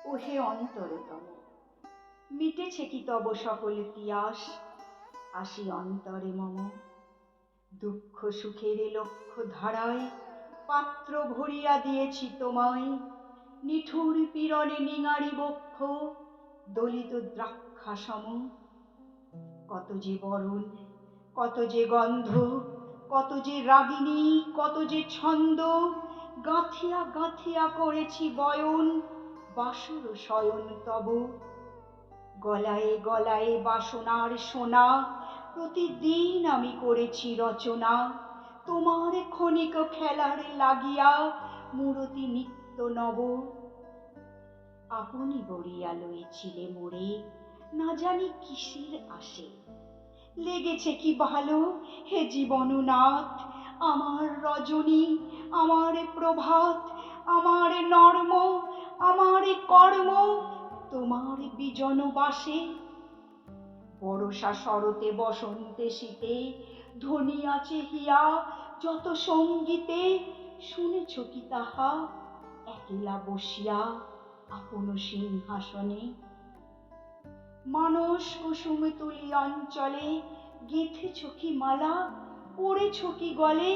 ওহে অন্তরতম, মিটেছে কি তব সকল তিয়াস? আসি অন্তরে মম, দুঃখ সুখের লক্ষ্য ধারায় পাত্র ভরিয়া দিয়েছি তোমায়। নিঠুর পীড়নে নিঙারি বক্ষ দলিত দ্রাক্ষা সম। কত যে বরণ, কত যে গন্ধ, কত যে রাগিনী, কত যে ছন্দ, গাঁথিয়া গাঁথিয়া করেছি বয়ন বাসর শয়ন তব। গলায় গলায় বাসনার সোনা, প্রতিদিন আমি করেছি রচনা। তোমার ক্ষণিক খেলার লাগিয়া মূরতি নিত্য নব। আপনি বরিয়া লইছিলে মোরে, না জানি কিসের আসে। লেগেছে কি ভালো হে জীবননাথ, আমার রজনী, আমার প্রভাত, আমার নর্ম, আমার কর্ম তোমার বিজন বাসে। বরষা শরতে বসন্তে শীতে ধ্বনিয়াছে হিয়া যত সঙ্গীতে, শুনেছ কি তাহা একলা বসিয়া আপন সিংহাসনে? মানস কুসুম তুলি অঞ্চলে গেঁথেছ কি মালা, পড়েছ কি গলে?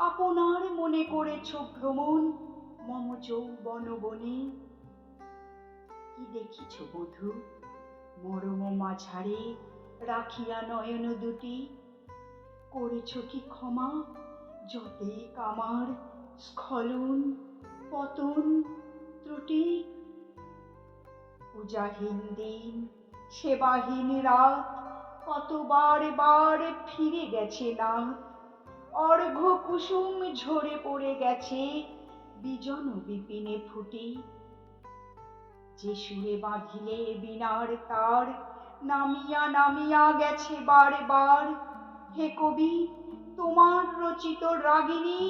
আপনার মনে করেছ ভ্রমণ মম যৌবন বনে। কি দেখিছ বধূ মরম মাঝারে রাখিয়া নয়ন দুটি? করেছ কি ক্ষমা যতে কামার স্খলন পতন ত্রুটি? পূজাহীন দিন, সেবাহীন রাত, কতবার বার ফিরে গেছে নাথ। অর্ঘ্য কুসুম ঝরে পড়ে গেছে বিজন বিপিনে ফুটি। যে সুরে বাঁধিলে বীণার তার নামিয়া নামিয়া গেছে বারবার। হে কবি, তোমার রচিত রাগিনী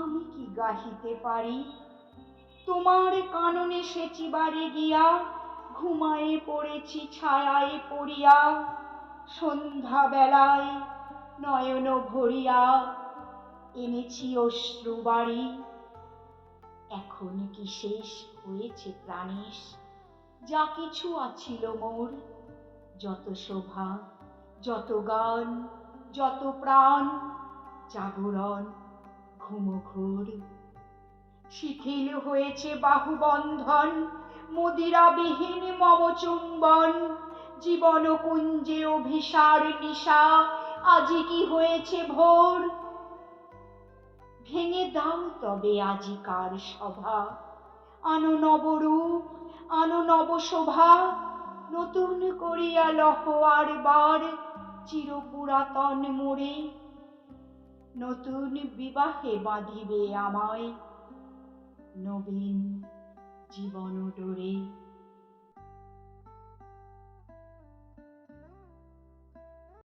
আমি কি গাহিতে পারি? তোমার কাননে সেচিবারে গিয়া ঘুমায়ে পড়েছি ছায়ায় পড়িয়া। সন্ধ্যা বেলায় নয়ন ভরিয়া এনেছি অশ্রু বাড়ি। এখন কি শেষ হয়েছে প্রাণেশ যা কিছু আছিল মোর? যত শোভা, যত গান, যত প্রাণ, জাগরণ ঘুমঘোর। শিথিল হয়েছে বাহুবন্ধন, মদিরাবিহীন মম চুম্বন। জীবন কুঞ্জে অভিসার নিশা, আজি কি হয়েছে ভোর? ভেঙে দাও তবে আজিকার সভা, আনো নবরূপ, আনো নব শোভা। নতুন করিয়া লহ আর বার চিরপুরাতন মোরে। নতুন বিবাহে বাঁধিবে আমায় নবীন জীবন ডোরে।